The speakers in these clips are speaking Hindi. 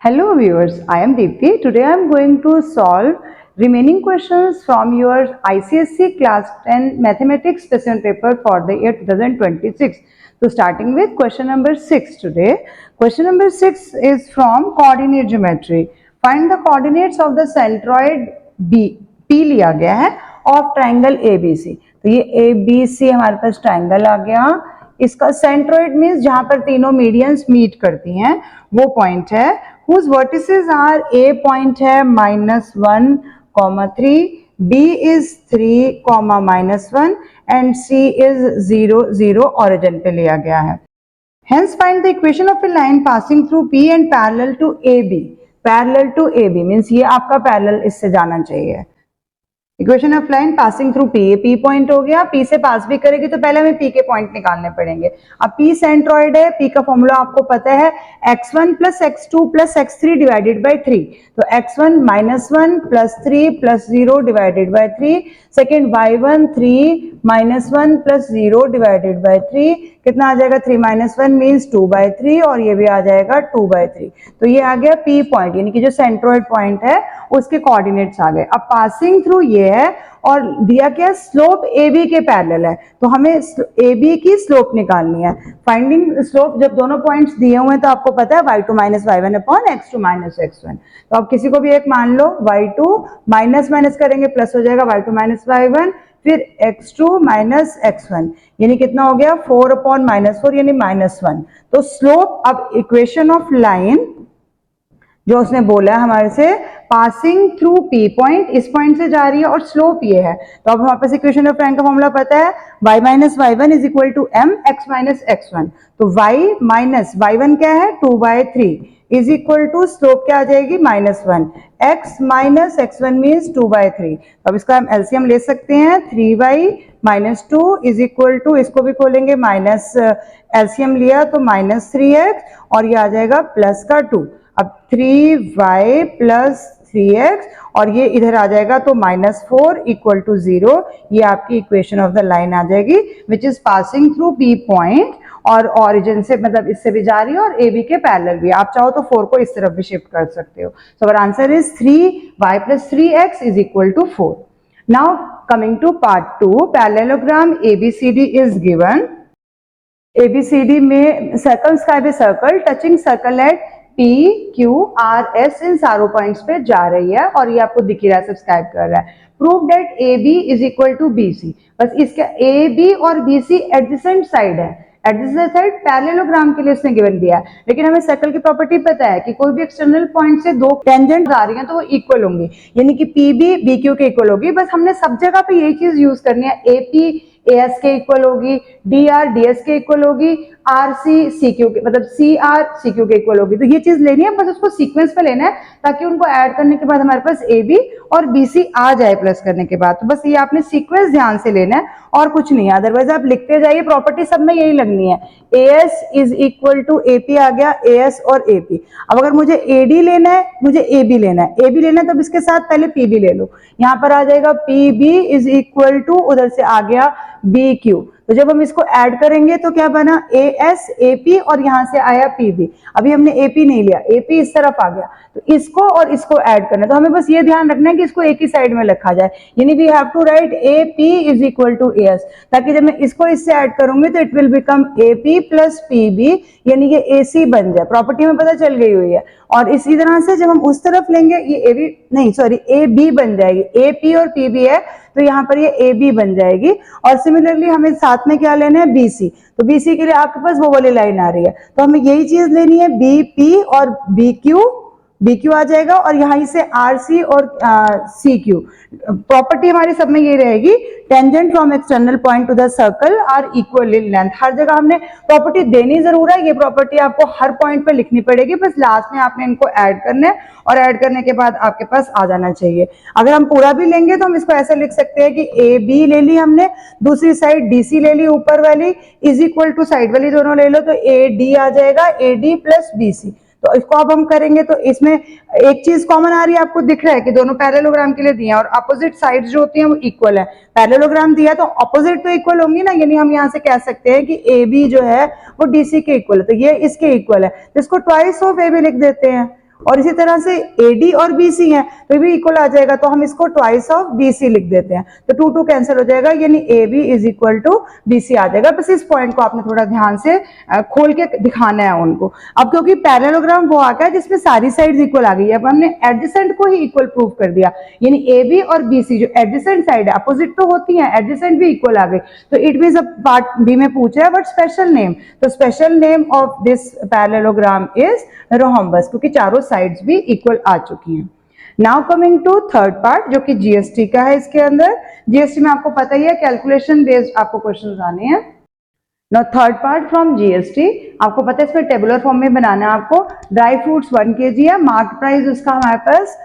Hello viewers, I am Deepti. Today I am going to solve remaining questions from your ICSE class 10 mathematics question paper for the year 2026. So starting with question number 6 today. Question number 6 is from coordinate geometry. Find the coordinates of the centroid P लिया गया है of triangle ABC. तो ये ABC हमारे पास triangle आ गया. इसका सेंट्रोइड मीन्स जहां पर तीनों मीडियंस मीट करती हैं वो पॉइंट है. whose vertices are A point है -1, 3, B is 3, -1 and C is 0, 0 origin पे लिया गया है. Hence find the equation of a line passing through P and parallel to AB. Parallel to AB means ये आपका parallel इससे जाना चाहिए. Equation of line passing through P. ये पी पॉइंट हो गया. पी से पास भी करेगी तो पहले हमें पी के पॉइंट निकालने पड़ेंगे. अब पी सेंट्रॉइड है. पी का फॉर्मूला आपको पता है x1 + x2 + x3 divided by 3. तो x1 -1 + 3 + 0 divided by 3. Second y1 3 -1 + 0 divided by 3. कितना आ जाएगा? 3 - 1 मीन्स 2/3 और ये भी आ जाएगा 2/3. तो ये आ गया पी पॉइंट यानी कि जो सेंट्रॉइड पॉइंट है उसके कोऑर्डिनेट्स आ गए. अब पासिंग थ्रू ये है और दिया क्या? स्लोप ए बी के पैरेलल है तो हमें ए बी की स्लोप निकालनी है. फाइंडिंग स्लोप जब दोनों पॉइंट्स दिए हुए हैं तो आपको पता है y2 - y1 upon x2 - x1. तो आप किसी को भी एक मान लो. y2 माइनस माइनस करेंगे प्लस हो जाएगा y2 - y1 फिर x2 - x1 यानी कितना हो गया? 4/-4 यानी -1. तो स्लोप अब इक्वेशन ऑफ लाइन जो उसने बोला है हमारे से पासिंग थ्रू पी पॉइंट, इस पॉइंट से जा रही है और स्लोप ये है. तो अब हमारे पास इक्वेशन ऑफ लाइन का फॉर्मूला पता है y - y1 = m x - x1. तो y - y1 क्या है? 2/3 इज इक्वल टू स्लोप क्या आ जाएगी? -1. x - x1 means 2/3. अब इसका हम एलसीएम ले सकते हैं. 3y - 2 इज इक्वल टू, इसको भी खोलेंगे माइनस, एलसीएम लिया तो -3x और ये आ जाएगा प्लस का 2. अब 3y + 3x और ये इधर आ जाएगा तो -4 = 0. ये आपकी इक्वेशन ऑफ द लाइन आ जाएगी which is passing through P point और ऑरिजिन से मतलब इससे भी जा रही है और ए बी के पैरेलल भी. आप चाहो तो 4 को इस तरफ भी शिफ्ट कर सकते हो. So our answer is 3y + 3x = 4. Now coming to part 2, parallelogram ABCD is given. ABCD में सर्कल्स का भी circle touching circle at P, Q, R, S इन सारों पॉइंट्स पे जा रही है और ये आपको दिख रहा है, सब्सक्राइब कर रहा है. Prove that AB = BC. बस इसका AB और BC एडजेसेंट साइड है. एडजेसेंट साइड पैरेललोग्राम के लिए इसने गिवन दिया है. लेकिन हमें सर्कल की प्रॉपर्टी पता है कि कोई भी एक्सटर्नल पॉइंट से दो टेंजेंट आ रही हैं तो वो इक्वल होंगी यानी कि PB BQ के इक्वल होगी. बस हमने सब जगह पे यही चीज यूज करनी है. AP AS के इक्वल होगी, DR DS के इक्वल होगी, RC CQ के मतलब CR CQ के इक्वल होगी. तो ये चीज लेनी है, बस उसको सीक्वेंस पे लेना है ताकि उनको ऐड करने के बाद हमारे पास AB और BC आ जाए प्लस करने के बाद. तो बस ये आपने सीक्वेंस ध्यान से लेना है और कुछ नहीं है. अदरवाइज आप लिखते जाइए, प्रॉपर्टी सब में यही लगनी है. AS = AP आ गया, AS और AP. अब अगर मुझे AD लेना है, मुझे AB लेना है, AB लेना है तो इसके साथ पहले PB ले लो. यहाँ पर आ जाएगा PB = उधर से आ गया BQ. तो जब हम इसको ऐड करेंगे तो क्या बना? AS AP और यहां से आया PB. अभी हमने AP नहीं लिया, AP इस तरफ आ गया तो इसको और इसको ऐड करना है. तो हमें बस ये ध्यान रखना है कि इसको एक ही साइड में लिखा जाए यानी we have to write AP = AS ताकि जब मैं इसको इससे ऐड करूंगी तो it will become AP + PB यानी कि AC बन जाए. प्रॉपर्टी में पता चल गई हुई है. और इसी तरह से जब हम उस तरफ लेंगे ये AB बन जाएगी. AP और PB है तो यहाँ पर ये AB बन जाएगी. और सिमिलरली हमें साथ में क्या लेना है? BC. तो BC के लिए आपके पास वो वाली लाइन आ रही है तो हमें यही चीज लेनी है. BP और BQ आ जाएगा और यहाँ से RC और CQ. प्रॉपर्टी हमारी सब में ये रहेगी. Tangent from external point to the circle are equal in length. हर जगह हमने प्रॉपर्टी देनी जरूर है. ये प्रॉपर्टी आपको हर पॉइंट पे लिखनी पड़ेगी. बस लास्ट में आपने इनको ऐड करना है और ऐड करने के बाद आपके पास आ जाना चाहिए. अगर हम पूरा भी लेंगे तो हम इसको ऐसे लिख सकते हैं कि AB ले ली हमने, दूसरी साइड DC ले ली ऊपर वाली, = साइड वाली दोनों ले लो तो AD आ जाएगा, AD + BC. तो इसको अब हम करेंगे तो इसमें एक चीज कॉमन आ रही है, आपको दिख रहा है कि दोनों पैरेललोग्राम के लिए दिए हैं और अपोजिट साइड्स जो होती हैं वो इक्वल है. पैरेललोग्राम दिया तो अपोजिट तो इक्वल होंगी ना, यानी हम यहाँ से कह सकते हैं कि AB जो है वो DC के इक्वल है तो ये इसके इक्वल है. तो इसको ट्वाइस ऑफ AB लिख देते हैं और इसी तरह से AD और BC है तो भी इक्वल आ जाएगा, तो हम इसको ट्वाइस ऑफ BC लिख देते हैं, तो 2 2 कैंसिल हो जाएगा, यानी AB is equal to BC आ जाएगा। बस इस पॉइंट को आपने थोड़ा ध्यान से खोल के दिखाना है उनको। अब क्योंकि पैरेललोग्राम वो आ गया जिसमें सारी साइड्स इक्वल आ गई, अब हमने एडजेसेंट को ही इक्वल प्रूव कर दिया, यानी AB और BC जो एडजेसेंट साइड है, अपोजिट तो होती है, एडजेसेंट भी इक्वल आ गई, तो इट मींस अब पार्ट बी में पूछा है व्हाट स्पेशल नेम, तो special name of this parallelogram is rhombus, क्योंकि चारों साइड्स भी इक्वल आ चुकी हैं। Now coming to third part जो कि जीएसटी का है। इसके अंदर जीएसटी में आपको पता ही है कैलकुलेशन बेस्ड आपको क्वेश्चंस आने हैं। Now third part from GST, आपको पता है इसमें टेबुलर फॉर्म में बनाना है आपको। ड्राई फ्रूट्स 1 kg है, मार्क प्राइस उसका हमारे पास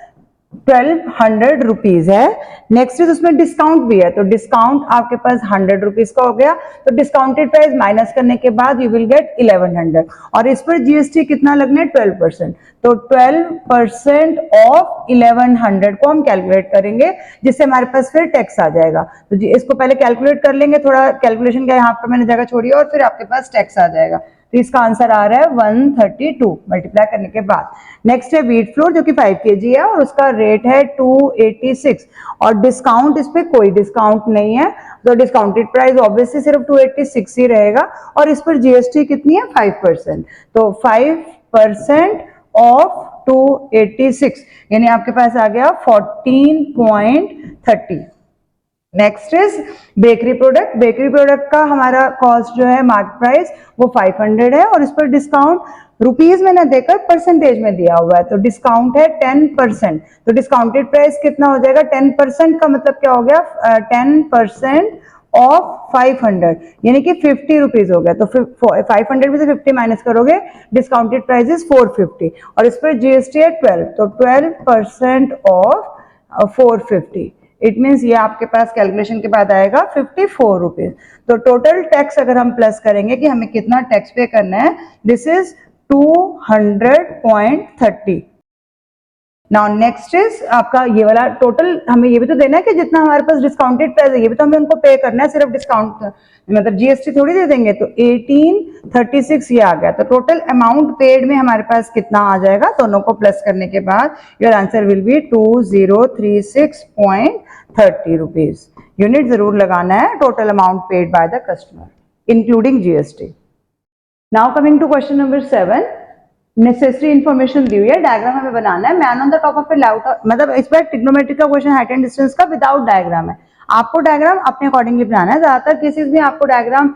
1200 रुपीज है। नेक्स्ट इज उसमें डिस्काउंट भी है, तो डिस्काउंट आपके पास 100 रुपीज का हो गया, तो डिस्काउंटेड प्राइस माइनस करने के बाद यू विल गेट 1100, और इस पर जीएसटी कितना लगना है 12%, तो 12% ऑफ 1100 को हम कैलकुलेट करेंगे, जिससे हमारे पास फिर टैक्स आ जाएगा। तो जी इसको पहले कैलकुलेट कर लेंगे, थोड़ा कैलकुलेशन का यहाँ पर मैंने जगह छोड़ी है, और फिर आपके पास टैक्स आ जाएगा। तो इसका आंसर आ रहा है 132 मल्टीप्लाई करने के बाद। नेक्स्ट है व्हीट फ्लोर जो कि 5 kg है और उसका रेट है 286, और डिस्काउंट इस पे कोई डिस्काउंट नहीं है, तो डिस्काउंटेड प्राइस ऑब्वियसली सिर्फ 286 ही रहेगा, और इस पर जीएसटी कितनी है 5%, तो 5% ऑफ 286 यानी आपके पास आ गया 14.30। Next is bakery product. Bakery product का हमारा कॉस्ट जो है मार्क प्राइस वो 500 है, और इस पर डिस्काउंट रुपीज में ना देकर परसेंटेज में दिया हुआ है, तो डिस्काउंट है 10%, तो डिस्काउंटेड प्राइस कितना हो जाएगा 10% का मतलब क्या हो गया 10% ऑफ 500 यानी कि 50 रुपीज हो गया, तो 500 में से 50 माइनस करोगे डिस्काउंटेड प्राइस इज 450, और इस पर जीएसटी है 12, तो 12% ऑफ 450, इट मीन्स ये आपके पास कैलकुलेशन के बाद आएगा 54 रुपीज। तो टोटल टैक्स अगर हम प्लस करेंगे कि हमें कितना टैक्स पे करना है, this is 200.30। Now next is आपका ये वाला टोटल, हमें ये भी तो देना है कि जितना हमारे पास डिस्काउंटेड प्राइस है ये भी तो हमें उनको पे करना है, सिर्फ डिस्काउंट मतलब जीएसटी थोड़ी दे देंगे, तो 1836 ये आ गया, तो टोटल अमाउंट पेड में हमारे पास कितना आ जाएगा, दोनों को प्लस करने के बाद your answer will be 2036.30 rupees. Unit जरूर लगाना है, total amount paid by the customer including GST. Now coming to question number 7, necessary information दी हुई है, डायग्राम हमें बनाना है। Man on the top of a light, मतलब इस पर ट्रिग्नोमेट्री का क्वेश्चन हाइट एंड डिस्टेंस का विदाउट डायग्राम है, आपको डायग्राम अपने अकॉर्डिंगली बनाना है। ज्यादातर केसेस में आपको डायग्राम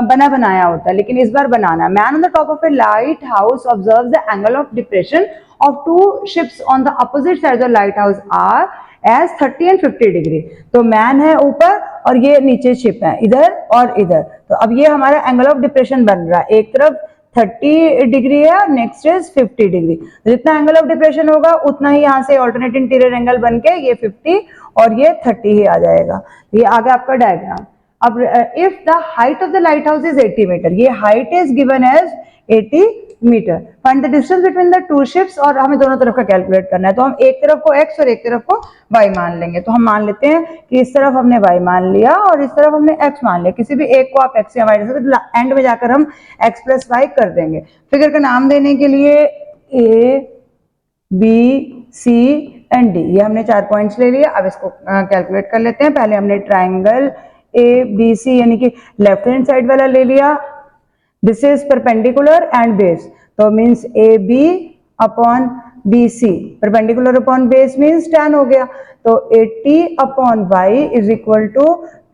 बना बनाया होता है, लेकिन इस बार बनाना है। Man on the top of a light house observe the angle of depression of two ships on the opposite side of light house are as 30 and 50 degree. तो मैन है ऊपर और ये नीचे शिप है इधर और इधर, तो अब ये हमारा एंगल ऑफ डिप्रेशन बन रहा है, एक तरफ 30 डिग्री है और नेक्स्ट इज 50 डिग्री, जितना एंगल ऑफ डिप्रेशन होगा उतना ही यहाँ से ऑल्टरनेट इंटीरियर एंगल बन के ये 50 और ये 30 ही आ जाएगा। ये आ गया आपका डायग्राम। अब if the height of the lighthouse is 80 meter, ये height is given as 80 meter, find the distance between the two ships, और हमें दोनों तरफ का कैलकुलेट करना है, तो हम एक तरफ को x और एक तरफ को y मान लेंगे। तो हम मान लेते हैं कि इस तरफ हमने y मान लिया और इस तरफ हमने x मान लिया, किसी भी एक को आप x या y ले सकते, एंड में जाकर हम x प्लस y कर देंगे। फिगर का नाम देने के लिए a b c and d, ये हमने 4 पॉइंट्स ले लिए। अब इसको कैलकुलेट कर लेते हैं। पहले हमने ट्राइंगल a b c यानी कि लेफ्ट हैंड साइड वाला ले लिया, this is perpendicular and base, तो means A B upon B C, perpendicular upon base means tan हो गया, तो 80 upon y is equal to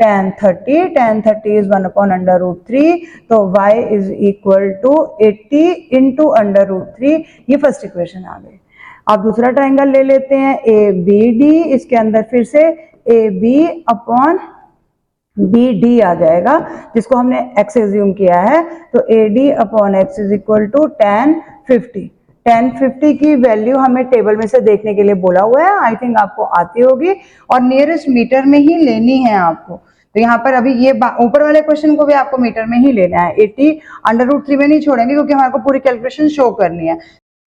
tan 30, tan 30 is 1 upon √3, तो y is equal to 80 into √3, ये फर्स्ट इक्वेशन आ गई। अब दूसरा ट्राइंगल ले लेते हैं ए बी डी, इसके अंदर फिर से A B upon B D आ जाएगा, जिसको हमने x एज्यूम किया है, तो A D upon X is equal to tan 50। tan 50 की वैल्यू हमें टेबल में से देखने के लिए बोला हुआ है, आई थिंक आपको आती होगी, और नियरेस्ट मीटर में ही लेनी है आपको। तो यहाँ पर अभी ये ऊपर वाले क्वेश्चन को भी आपको मीटर में ही लेना है, 80 √3 में नहीं छोड़ेंगे क्योंकि हमारे को पूरी कैलकुलेशन शो करनी है।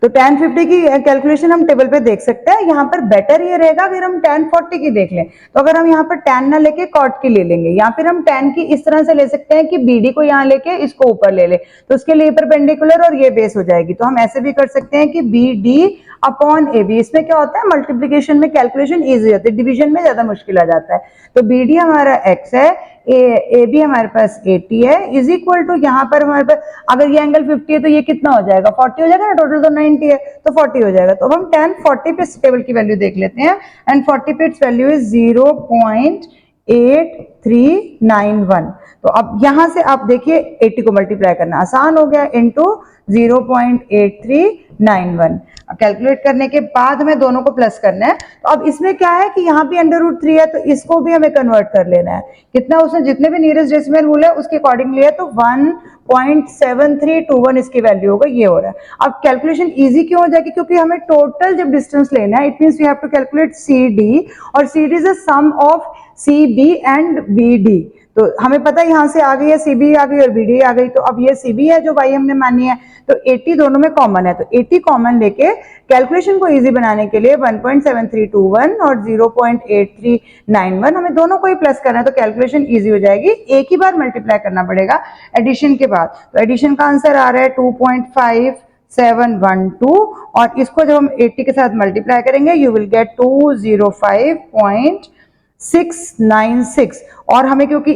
तो tan 50 की कैलकुलेशन हम टेबल पे देख सकते हैं। यहाँ पर बेटर ये रहेगा अगर हम tan 40 की देख लें, तो अगर हम यहाँ पर tan ना लेके cot की ले लेंगे, या फिर हम tan की इस तरह से ले सकते हैं कि BD को यहाँ लेके इसको ऊपर ले ले, तो उसके लिए परपेंडिकुलर और ये बेस हो जाएगी। तो हम ऐसे भी कर सकते हैं कि BD अपॉन ए बी। इसमें क्या होता है, मल्टीप्लीकेशन में कैलकुलेशन इजी होती है, डिवीजन में ज्यादा मुश्किल आ जाता है। तो बी डी हमारा x है, ए बी हमारे पास 80 है, इज इक्वल टू यहाँ पर हमारे पास अगर ये एंगल 50 है तो ये कितना हो जाएगा, 40 हो जाएगा ना, टोटल तो 90 है तो 40 हो जाएगा। तो अब हम tan 40 पे इस टेबल की वैल्यू देख लेते हैं, एंड 40 पे इट्स वैल्यू इज 0.8391। तो अब यहां से आप देखिए 80 को मल्टीप्लाई करना आसान हो गया, इंटू 0.8391। अब कैलकुलेट करने के बाद हमें दोनों को प्लस करना है। तो अब इसमें क्या है कि यहाँ भी √3 है, तो इसको भी हमें कन्वर्ट कर लेना है। कितना उसने जितने भी नियरेस्ट डेसिमल रूल है उसके अकॉर्डिंग लिया, तो 1.7321 इसकी वैल्यू होगा, ये हो रहा है। अब कैलकुलेशन इजी क्यों हो जाएगी, क्योंकि हमें टोटल जब डिस्टेंस लेना है, it means we have to calculate CD, और CD is the sum of CB and BD। तो हमें पता है यहाँ से आ गई है, CB आ गई और BD आ गई, तो अब ये CB है जो भाई हमने मानी है, तो 80 दोनों में कॉमन है, तो 80 कॉमन लेके कैलकुलेशन को इजी बनाने के लिए 1.7321 और 0.8391 हमें दोनों को ही प्लस करना है, तो कैलकुलेशन इजी हो जाएगी। एक ही बार मल्टीप्लाई करना पड़ेगा एडिशन के बाद। तो एडिशन का आंसर आ रहा है 2.5712, और इसको जब हम 80 के साथ मल्टीप्लाई करेंगे यू विल गेट 205.696। और हमें क्योंकि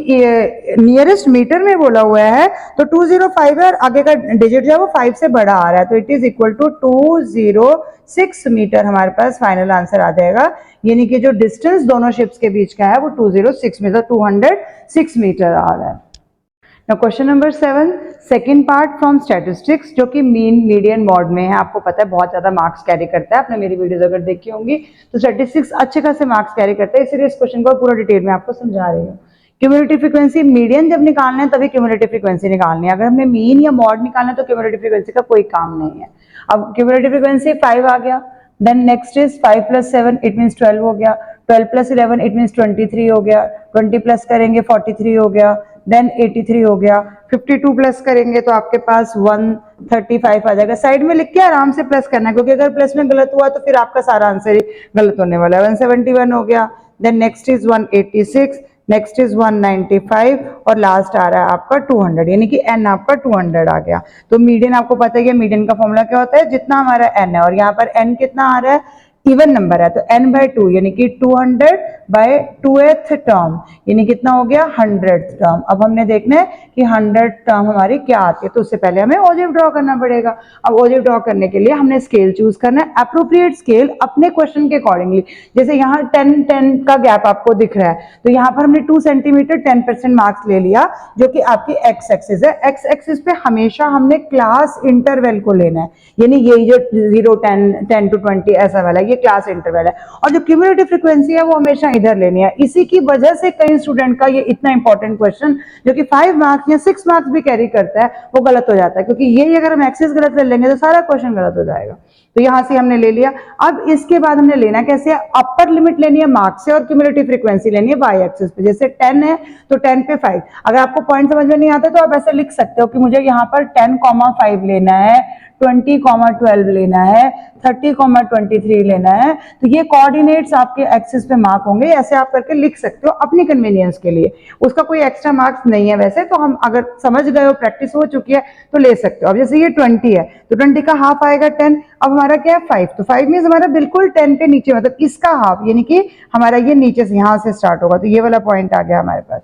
नियरेस्ट मीटर में बोला हुआ है तो 205 है, और आगे का डिजिट जो है वो 5 से बड़ा आ रहा है, तो it is equal to 206 metre हमारे पास फाइनल आंसर आ जाएगा। यानी कि जो डिस्टेंस दोनों शिप्स के बीच का है वो 206 मीटर, 206 मीटर आ रहा है। Now question number 7, second part from statistics, जो कि मीन मीडियन मॉड में है। आपको पता है बहुत ज्यादा मार्क्स कैरी करता है, आपने मेरी वीडियोस अगर देखी होंगी तो स्टैटिस्टिक्स अच्छे खासे मार्क्स कैरी करता है, इसलिए इस क्वेश्चन को पूरा डिटेल में आपको समझा रही हूँ। क्यूमुलेटिव फ्रीक्वेंसी, मीडियन जब निकालना है तभी क्यूमुलेटिव फ्रीक्वेंसी निकालनी है, अगर हमने मीन या मॉड निकालना है तो क्यूमुलेटिव फ्रीक्वेंसी का कोई काम नहीं है। अब क्यूमुलेटिव फ्रीक्वेंसी 5 आ गया, then next is 5 + 7 it means 12 हो गया, 12 + 11 इट मीन्स 23 हो गया, 20 प्लस करेंगे 43 हो गया, देन 83 हो गया, 52 प्लस करेंगे तो आपके पास 135 आ जाएगा। साइड में लिख के आराम से प्लस करना है, क्योंकि अगर प्लस में गलत हुआ तो फिर आपका सारा आंसर ही गलत होने वाला है। 171 हो गया, then next is 186, next is 195, और लास्ट आ रहा है आपका 200, यानी कि n आपका 200 आ गया। तो मीडियन आपको पता है, मीडियन का फॉर्मूला क्या होता है, जितना हमारा n है, और यहाँ पर n कितना आ रहा है, इवन नंबर है, तो n/2 यानी कि 200/2th टर्म, यानी कितना हो गया 100th टर्म। अब हमने देखना है कि 100 टर्म हमारी क्या आती है, तो उससे पहले हमें ऑजिव ड्रॉ करना पड़ेगा। अब ऑजिव ड्रॉ करने के लिए हमने स्केल चूज करना है, अप्रोप्रिएट स्केल अपने क्वेश्चन के अकॉर्डिंगली। जैसे यहाँ 10-10 का गैप आपको दिख रहा है, तो यहाँ पर हमने 2 सेंटीमीटर 10% मार्क्स ले लिया, जो कि आपकी एक्स एक्सिस है। एक्स एक्सिस पे हमेशा हमने क्लास इंटरवल को लेना है, यानी ये जो 0, 10, 10 to 20 ऐसा वाला ये क्लास इंटरवल है, और जो क्यूमुलेटिव फ्रीक्वेंसी है वो हमेशा इधर लेनी है। इसी की वजह से कई स्टूडेंट का ये इतना इंपॉर्टेंट क्वेश्चन जो कि 5 मार्क्स या 6 मार्क्स भी कैरी करता है वो गलत हो जाता है, क्योंकि ये अगर हम एक्सिस गलत कर लेंगे तो सारा क्वेश्चन गलत हो जाएगा। तो यहां से हमने ले लिया। अब इसके बाद हमने लेना कैसे है, अपर लिमिट लेनी है मार्क्स से, और क्यूमुलेटिव फ्रीक्वेंसी लेनी है वाई एक्सिस पे। जैसे 10 है तो 10 पे 5। अगर आपको पॉइंट समझ में नहीं आता तो आप ऐसे लिख सकते हो कि मुझे यहाँ पर 10,5 लेना है, 20,12 लेना है, 30,23 लेना है। तो ये कोऑर्डिनेट्स आपके एक्सिस पे मार्क होंगे, ऐसे आप करके लिख सकते हो अपनी कन्वीनियंस के लिए। उसका कोई एक्स्ट्रा मार्क्स नहीं है वैसे, तो हम अगर समझ गए हो, प्रैक्टिस हो चुकी है तो ले सकते हो। अब जैसे ये 20 है तो 20 का हाफ आएगा 10। अब हमारा क्या है 5, तो 5 मींस हमारा बिल्कुल 10 के नीचे, मतलब इसका हाफ, यानी कि हमारा ये नीचे से यहाँ से स्टार्ट होगा, तो ये वाला पॉइंट आ गया हमारे पास।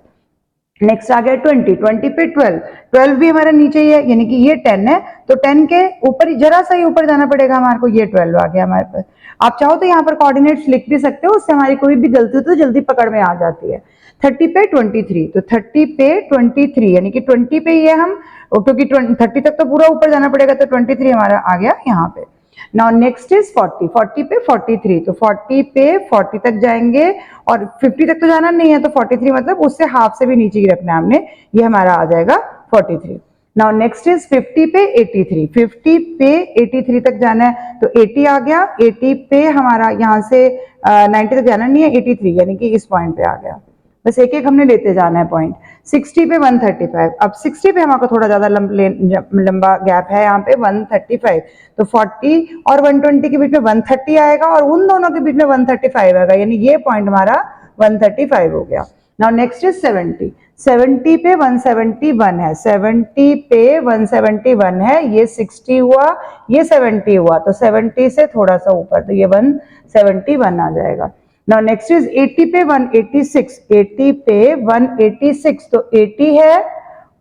नेक्स्ट आ गया 20, 20 पे 12, 12 भी हमारा नीचे ही है, यानी कि ये 10 है, तो 10 के ऊपर जरा सा ही ऊपर जाना पड़ेगा हमारे को, ये 12 आ गया हमारे पास। आप चाहो तो यहाँ पर कोऑर्डिनेट्स लिख भी सकते हो, उससे हमारी कोई भी गलती हो तो जल्दी पकड़ में आ जाती है। 30 पे 23, तो 30 पे 23 यानी कि 20 पे ही है हम, क्योंकि 30 तक तो पूरा ऊपर जाना पड़ेगा, तो 23 हमारा आ गया यहाँ पे। नाउ नेक्स्ट इज 40, 40 पे 43, तो 40 पे 40 तक जाएंगे, और 50 तक तो जाना नहीं है, तो 43 मतलब उससे हाफ से भी नीचे ही रखना है हमने, ये हमारा आ जाएगा 43। नाउ नेक्स्ट इज 50 पे 83, 50 पे 83 तक जाना है, तो 80 आ गया, 80 पे हमारा यहाँ से 90 तक जाना नहीं है, 83 यानी कि इस पॉइंट पे आ गया। बस एक एक हमने लेते जाना है पॉइंट। 60 पे 135, अब 60 पे हमारा थोड़ा ज्यादा लंबा गैप है यहाँ पे 135, तो 40 और 120 के बीच में 130 आएगा, और उन दोनों के बीच में 135 आएगा, यानी ये पॉइंट हमारा 135 हो गया। नाउ नेक्स्ट इज 70, 70 पे 171 है, 70 पे 171 है, ये 60 हुआ, ये 70 हुआ, तो 70 से थोड़ा सा ऊपर, तो ये 171 आ जाएगा। नाउ नेक्स्ट इज 80 पे 186, 80 पे 186, तो 80 है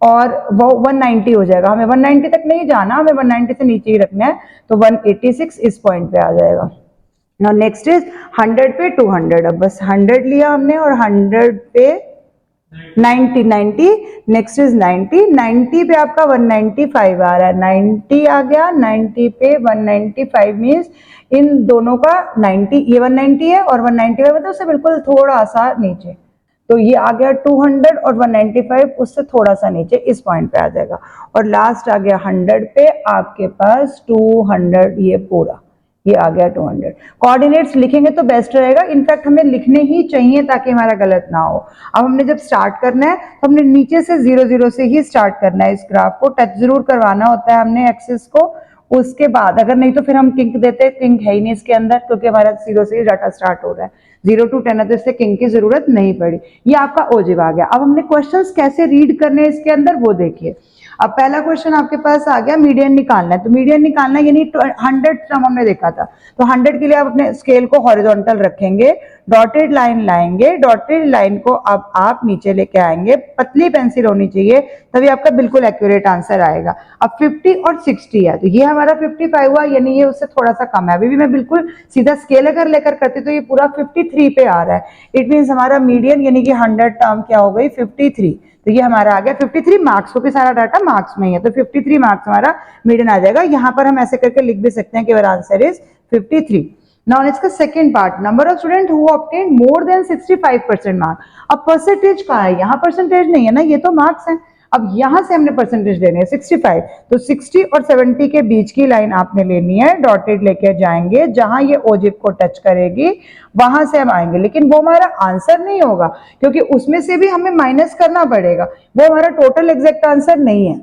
और वो 190 हो जाएगा, हमें 190 तक नहीं जाना, हमें 190 से नीचे ही रखना है, तो 186 इस पॉइंट पे आ जाएगा। नाउ नेक्स्ट इज 100 पे 200, अब बस 100 लिया हमने और 100 पे 90, 90, नेक्स्ट इज 90, 90 पे आपका 195 आ रहा है, 90 आ गया, 90 पे 195 मीन्स इन दोनों का 90, ये 190 है और 195 मतलब उससे बिल्कुल थोड़ा सा नीचे, तो ये आ गया 200 और 195 उससे थोड़ा सा नीचे इस पॉइंट पे आ जाएगा। और लास्ट आ गया 100 पे आपके पास 200, ये पूरा ये आ गया 200। कोऑर्डिनेट्स लिखेंगे तो बेस्ट रहेगा, इनफैक्ट हमें लिखने ही चाहिए ताकि हमारा गलत ना हो। अब हमने जब स्टार्ट करना है तो हमने नीचे से 0 0 से ही स्टार्ट करना है, इस ग्राफ को टच जरूर करवाना होता है हमने एक्सिस को, उसके बाद अगर नहीं तो फिर हम किंक देते, किंक है ही नहीं इसके अंदर क्योंकि हमारा 0 से ही डाटा स्टार्ट हो रहा है, 0 to 10 है तो इससे किंक की जरूरत नहीं पड़ी। ये आपका ओजिव आ गया। अब हमने क्वेश्चंस कैसे रीड करने हैं इसके अंदर वो देखिए। अब पहला क्वेश्चन आपके पास आ गया, मीडियन निकालना है, तो मीडियन निकालना यानी 100 टर्म हमने देखा था, तो 100 के लिए आप अपने स्केल को हॉरिजॉन्टल रखेंगे, डॉटेड लाइन लाएंगे, डॉटेड लाइन को अब आप नीचे लेके आएंगे, पतली पेंसिल होनी चाहिए तभी आपका बिल्कुल एक्यूरेट आंसर आएगा। अब 50 और 60 है, तो ये हमारा 55 हुआ, यानी ये उससे थोड़ा सा कम है। अभी भी मैं बिल्कुल सीधा स्केल अगर लेकर करती तो ये पूरा 53 पे आ रहा है, इट मीन्स हमारा मीडियन यानी कि 100 टर्म क्या हो गई 53, तो ये हमारा आ गया 53 मार्क्स, क्योंकि सारा डाटा मार्क्स में ही है, तो 53 मार्क्स हमारा मीडियन आ जाएगा। यहाँ पर हम ऐसे करके लिख भी सकते हैं कि आवर आंसर इज 53। नाउ इसका second part, number of student who obtain more than 65% mark. अब परसेंटेज कहाँ है, यहाँ परसेंटेज नहीं है ना, ये तो मार्क्स है। अब यहां से हमने परसेंटेज लेने हैं 65, तो 60 और 70 के बीच की लाइन आपने लेनी है, डॉटेड लेके जाएंगे, जहां ये ओजिव को टच करेगी वहां से हम आएंगे, लेकिन वो हमारा आंसर नहीं होगा क्योंकि उसमें से भी हमें माइनस करना पड़ेगा, वो हमारा टोटल एग्जैक्ट आंसर नहीं है।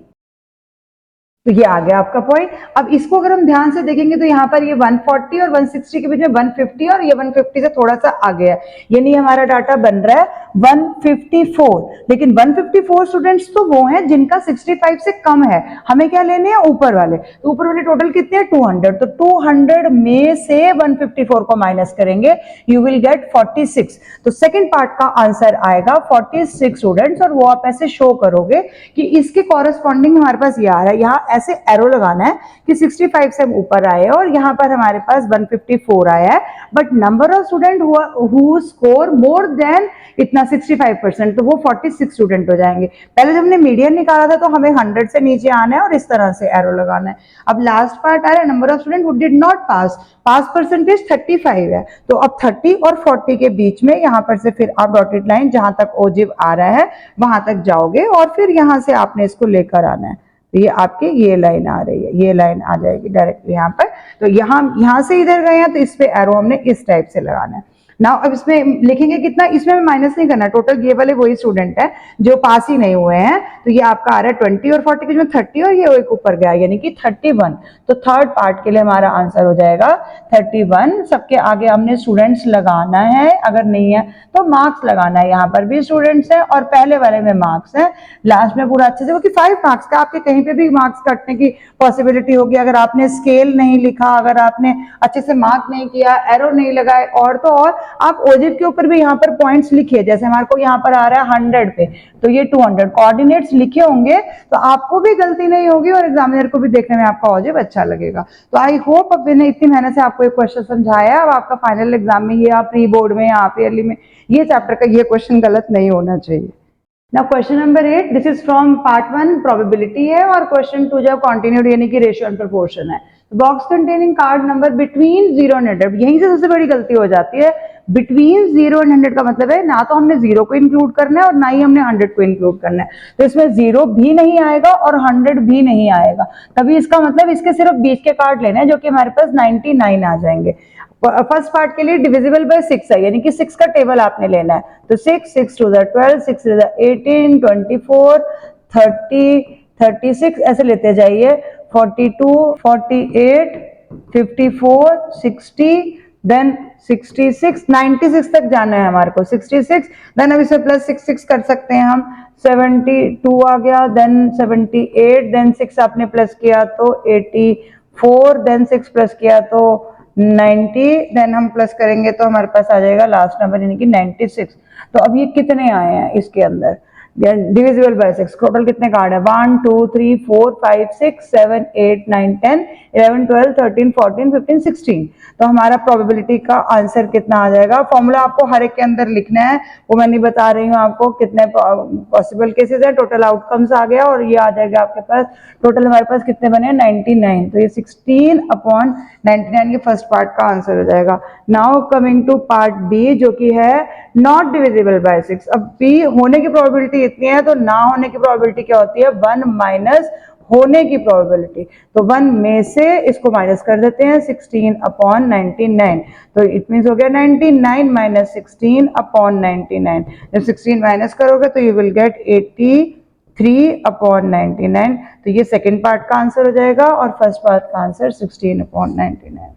तो ये आ गया आपका पॉइंट। अब इसको अगर हम ध्यान से देखेंगे तो यहाँ पर ये 140 और 160 के बीच में 150 और ये 150 से थोड़ा सा आगे है, यानी हमारा डाटा बन रहा है 154, लेकिन 154 स्टूडेंट्स तो वो हैं जिनका 65 से कम है, हमें क्या लेने हैं ऊपर वाले, तो ऊपर वाले टोटल कितने हैं 200, तो 200 में से 154 को माइनस करेंगे, यू विल गेट 46, तो सेकंड पार्ट का आंसर आएगा 46 स्टूडेंट्स, और वो आप ऐसे शो करोगे कि इसके कॉरेस्पॉन्डिंग हमारे पास ये आ रहा है, यहाँ ऐसे एरो लगाना है कि 65 से हम ऊपर आए और यहाँ पर हमारे पास 154 आया है, but number of student who score more than इतना 65%, तो वो 46 स्टूडेंट हो जाएंगे। पहले जब हमने मीडियन निकाला था तो हमें 100 से नीचे आना है और इस तरह से एरो लगाना है। अब लास्ट पार्ट आ रहा है, number of student who did not pass, pass percentage 35 है, तो अब 30 और 40 के बीच में यहाँ पर से फिर आप डॉटेड लाइन जहां तक ओजिव आ रहा है वहां तक जाओगे और फिर यहाँ से आपने इसको लेकर आना है, तो ये आपके ये लाइन आ रही है, ये लाइन आ जाएगी डायरेक्टली यहाँ पर, तो यहाँ से इधर गए हैं तो इस पे एरो हमने इस टाइप से लगाना है। नाउ अब इसमें लिखेंगे कितना, इसमें हमें माइनस नहीं करना, टोटल ये वाले वही स्टूडेंट है जो पास ही नहीं हुए हैं, तो ये आपका आ रहा है 20 और 40 के बीच में 30 और ये एक ऊपर गया यानी कि 31, तो थर्ड पार्ट के लिए हमारा आंसर हो जाएगा 31। सबके आगे हमने स्टूडेंट्स लगाना है, अगर नहीं है तो मार्क्स लगाना है, यहाँ पर भी स्टूडेंट्स है और पहले वाले में मार्क्स है, लास्ट में पूरा अच्छे से, क्योंकि 5 मार्क्स का आपके कहीं पे भी मार्क्स कटने की पॉसिबिलिटी होगी, अगर आपने स्केल नहीं लिखा, अगर आपने अच्छे से मार्क नहीं किया, एरो नहीं लगाए, और तो और आप ओजिव के ऊपर भी यहाँ पर पॉइंट्स लिखिए, जैसे हमारे को यहाँ पर आ रहा है 100 पे, तो ये 200 कोऑर्डिनेट्स लिखे होंगे तो आपको भी गलती नहीं होगी और एग्जामिनर को भी देखने में आपका ओजिव अच्छा लगेगा। तो आई होप अब मैंने इतनी मेहनत से आपको एक क्वेश्चन समझाया, अब आपका फाइनल एग्जाम में या प्री बोर्ड में या हाफ ईयरली में ये चैप्टर का ये क्वेश्चन गलत नहीं होना चाहिए। Now question number 8, this is from part 1 probability है और question 2 जो continued यानी कि रेशियो एंड प्रोपोर्शन है। Box containing card number between 0 and 100, यहीं से सबसे बड़ी गलती हो जाती है। बिटवीन 0 एंड 100 का मतलब है ना तो हमने 0 को इंक्लूड करना है और ना ही हमने 100 को इंक्लूड करना है, तो इसमें 0 भी नहीं आएगा और 100 भी नहीं आएगा, तभी इसका मतलब इसके सिर्फ बीच के कार्ड लेने हैं जो कि हमारे पास 99 आ जाएंगे। फर्स्ट पार्ट के लिए डिविजिबल बाय 6 है यानी कि 6 का टेबल आपने लेना है, तो 6 6 टू द 12 6 टू द 18 24 30 36 ऐसे लेते जाइए, 42 48 54 60 देन 66, 96 तक जाना है हमारे को, 66, देन अब इसे प्लस 6 कर सकते हैं हम, 72 आ गया, देन 78, देन 6 आपने प्लस किया तो 84, देन 6 प्लस किया तो 90, देन हम प्लस करेंगे तो हमारे पास आ जाएगा लास्ट नंबर यानी कि 96। तो अब ये कितने आए हैं इसके अंदर, डिविजिबल बाय 6, टोटल कितने कार्ड है, 1 2 3 4 5 6 7 8 9 10 11 12 13 14 15 16। तो हमारा प्रोबेबिलिटी का आंसर कितना आ जाएगा, फॉर्मूला आपको हर एक के अंदर लिखना है, वो मैं नहीं बता रही हूँ आपको कितने पॉसिबल केसेस है, टोटल आउटकम्स आ गया और ये आ जाएगा आपके पास, टोटल हमारे पास कितने बने 99, तो ये 16/99 के फर्स्ट पार्ट का आंसर हो जाएगा। Now coming to part B जो कि है नॉट डिविजिबल बाय 6। अब बी होने की प्रोबेबिलिटी इतनी है तो ना होने की प्रोबेबिलिटी क्या होती है, 1 माइनस होने की प्रोबेबिलिटी, तो 1 में से इसको माइनस कर देते हैं 16/99, तो इट मीन्स हो गया 99 माइनस 16/99। जब 16 माइनस करोगे तो यू विल गेट 83/99, तो ये सेकेंड पार्ट का आंसर हो जाएगा और फर्स्ट पार्ट का आंसर 16/99।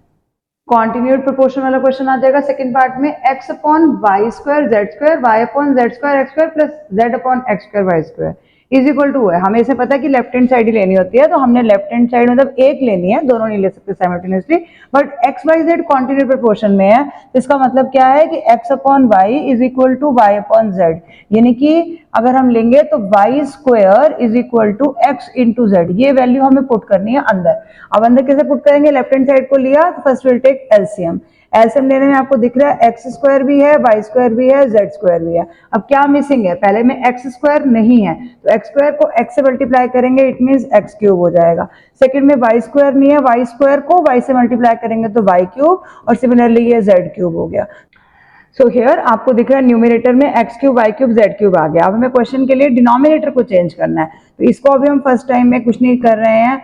कॉन्टिन्यूड प्रोपोर्शन वाला क्वेश्चन आ जाएगा सेकंड पार्ट में, x upon y square z square, y upon z square x square plus z upon x square y square is equal to है। हमें इसे पता है कि लेफ्ट हैंड साइड ही लेनी होती है, तो हमने लेफ्ट हैंड साइड मतलब एक लेनी है, दोनों नहीं ले सकते simultaneously, but x y z continued proportion में है, तो इसका मतलब क्या है कि x upon y is equal to y upon z, यानी कि अगर हम लेंगे तो y square is equal to x into z, ये वैल्यू हमें पुट करनी है अंदर। अब अंदर कैसे पुट करेंगे, लेफ्ट हैंड साइड को लिया तो first will take LCM, LCM लेने में आपको दिख रहा है एक्स स्क्वायर भी है, वाई स्क्वायर भी है, जेड स्क्वायर भी है। अब क्या मिसिंग है, पहले में एक्स स्क्वायर नहीं है तो एक्स स्क्वायर को एक्स से मल्टीप्लाई करेंगे, इट मींस एक्स क्यूब हो जाएगा। सेकंड में वाई स्क्वायर नहीं है, वाई स्क्वायर को वाई से मल्टीप्लाई करेंगे तो वाई क्यूब, और सिमिलरली ये जेड क्यूब हो गया। सो हियर आपको दिख रहा है न्यूमिनेटर में X cube Y cube Z cube आ गया। अब हमें क्वेश्चन के लिए डिनोमिनेटर को चेंज करना है, तो इसको अभी हम फर्स्ट टाइम में कुछ नहीं कर रहे हैं,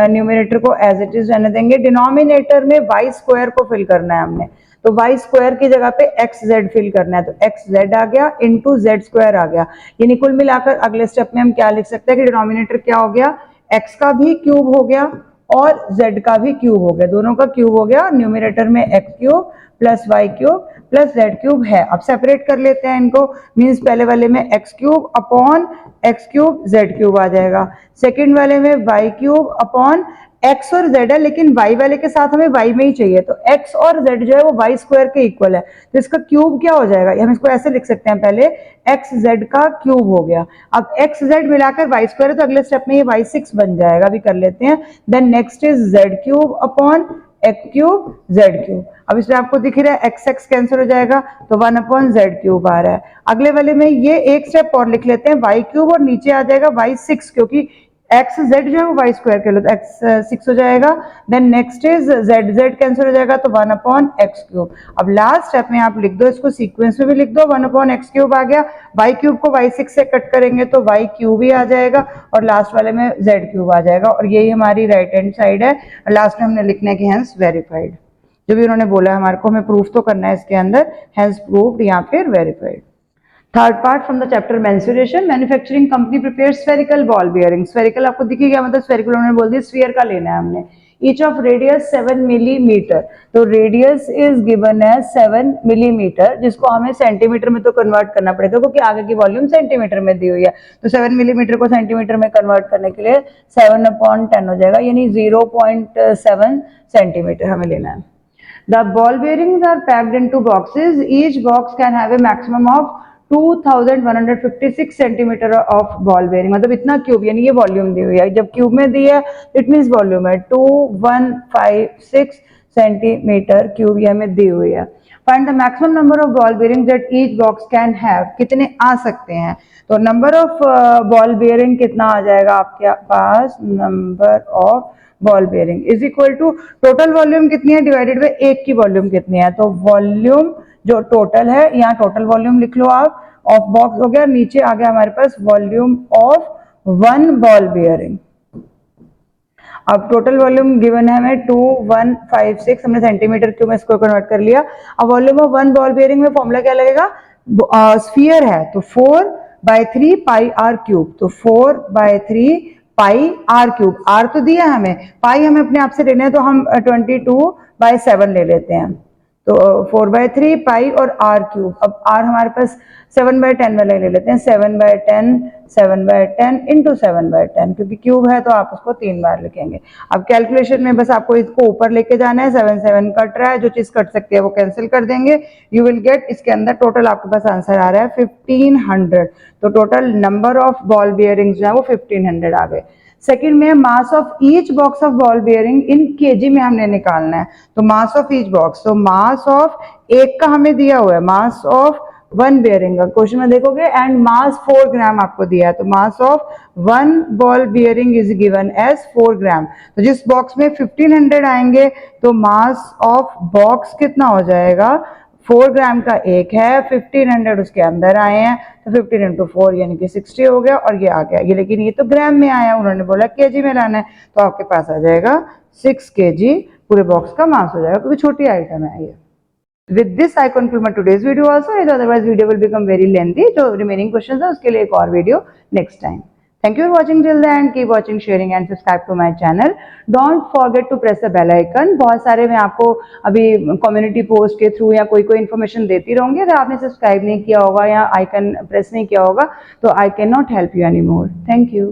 न्यूमिनेटर को एज इट इज रहने देंगे। डिनोमिनेटर में वाई स्क्वायर को फिल करना है हमने, तो वाई स्क्वायर की जगह पे एक्स जेड फिल करना है, तो एक्स जेड आ गया इंटू जेड स्क्वायर आ गया, यानी कुल मिलाकर अगले स्टेप में हम क्या लिख सकते हैं कि डिनोमिनेटर क्या हो गया, एक्स का भी क्यूब हो गया और z का भी क्यूब हो गया, दोनों का क्यूब हो गया, न्यूमिनेटर में x cube plus y cube plus z cube है। अब सेपरेट कर लेते हैं इनको, मींस पहले वाले में x cube upon x cube Z cube आ जाएगा, सेकंड वाले में वाई क्यूब अपॉन x और z है, लेकिन y वाले के साथ हमें y में ही चाहिए, तो x और z जो है वो y स्क्वायर के इक्वल है, तो इसका क्यूब क्या हो जाएगा, हम इसको ऐसे लिख सकते हैं, पहले x z का क्यूब हो गया, अब x z मिलाकर y स्क्वायर है तो अगले स्टेप में ये y6 बन जाएगा, अभी कर लेते हैं। Then next is z cube upon x cube Z cube, अब इसमें आपको दिख रहा है एक्स एक्स कैंसिल हो जाएगा तो 1 अपॉन जेड क्यूब आ रहा है। अगले वाले में ये एक स्टेप और लिख लेते हैं, वाई क्यूब और नीचे आ जाएगा y6, क्योंकि एक्स जेड जो है वो वाई स्क्वायर के लो तो एक्स 6 हो जाएगा। Then next is z z cancel हो जाएगा तो 1 अपॉन एक्स क्यूब। अब लास्ट स्टेप में आप लिख दो, इसको सीक्वेंस में भी लिख दो, 1 अपॉन एक्स क्यूब आ गया, वाई क्यूब को वाई 6 से कट करेंगे तो वाई क्यूब ही आ जाएगा और लास्ट वाले में जेड क्यूब आ जाएगा, और यही हमारी राइट हैंड साइड है। लास्ट में हमने लिखने की हैंस वेरीफाइड, जो भी उन्होंने बोला हमारे को हमें प्रूफ तो करना है इसके अंदर, हैंस प्रूव्ड या फिर verified. Third part from the chapter mensuration, manufacturing company prepare spherical ball bearing. Spherical आपको दिखी क्या मतलब, स्फेरिकल उन्होंने बोल दिया स्फीयर का लेना है हमने, ईच ऑफ रेडियस 7 मिलीमीटर, तो रेडियस इज गिवन है 7 मिलीमीटर, जिसको हमें सेंटीमीटर में तो कन्वर्ट करना पड़ेगा क्योंकि आगे की वॉल्यूम सेंटीमीटर में दी हुई है, तो 7 मिलीमीटर को सेंटीमीटर में कन्वर्ट करने के लिए 7/10 हो जाएगा, यानी 0.7 सेंटीमीटर हमें लेना है। The ball bearings are packed into boxes. Each box can have a maximum of 2156 centimetre of ball bearing, मतलब इतना क्यूब, यानी ये वॉल्यूम दी हुई है, जब क्यूब में दी है इट मींस वॉल्यूम है 2156 सेंटीमीटर क्यूब, ये हमें दी हुई है। Find the maximum number of ball bearing that each box can have, कितने आ सकते हैं, तो नंबर ऑफ बॉल बेयरिंग कितना आ जाएगा आपके पास, number of ball bearing is equal to total volume कितनी है डिवाइडेड बाय एक की वॉल्यूम कितनी है, तो वॉल्यूम जो टोटल है, यहाँ टोटल वॉल्यूम लिख लो आप, ऑफ बॉक्स हो गया, नीचे आ गया हमारे पास वॉल्यूम ऑफ 1 बॉल बेयरिंग। अब टोटल वॉल्यूम गिवन है हमें 2156, हमने सेंटीमीटर क्यूब में इसको कन्वर्ट कर लिया। अब वॉल्यूम ऑफ 1 बॉल बेयरिंग में फॉर्मूला क्या लगेगा, स्फीयर है तो 4/3 पाई आर क्यूब, तो 4/3 पाई आर क्यूब, आर तो दिया हमें, पाई हमें अपने आप से लेना है तो हम 22/7 ले लेते हैं, तो 4/3 पाई और r क्यूब। अब r हमारे पास 7/10 वाला ले लेते हैं, 7/10 इंटू 7/10, क्योंकि क्यूब है तो आप उसको 3 बार लिखेंगे। अब कैलकुलेशन में बस आपको इसको ऊपर लेके जाना है, 7 7 कट रहा है, जो चीज कट सकती है वो कैंसिल कर देंगे। यू विल गेट, इसके अंदर टोटल आपके पास आंसर आ रहा है 1500। तो total number of ball bearings जो है वो 1500 आ गए। सेकंड में mass of each box of ball bearing in KG में हमने निकालना है। तो मास ऑफ ईच बॉक्स, तो मास ऑफ एक का हमें दिया हुआ है, मास ऑफ वन बियरिंग का क्वेश्चन में देखोगे, एंड मास 4 ग्राम आपको दिया है। तो mass of one ball bearing is given as 4 gram. तो जिस बॉक्स में 1500 आएंगे तो मास ऑफ बॉक्स कितना हो जाएगा, 4 ग्राम का एक है, 1500 उसके अंदर आए हैं, तो 15 इंटू 4 यानी कि 60 हो गया, और ये आ गया ये, लेकिन ये तो ग्राम में आया, उन्होंने बोला केजी में लाना है, तो आपके पास आ जाएगा 6 kg, पूरे बॉक्स का मास हो जाएगा, क्योंकि छोटी आइटम है ये। With this I conclude my today's video also, otherwise video will become very lengthy. जो remaining questions है उसके लिए एक और video next time. Thank you for watching till the end. Keep watching, sharing and subscribe to my channel. Don't forget to press the bell icon. बहुत सारे मैं आपको अभी community post के through या कोई information देती रहूँगी। अगर आपने subscribe नहीं किया होगा या icon press नहीं किया होगा तो I cannot help you anymore. Thank you.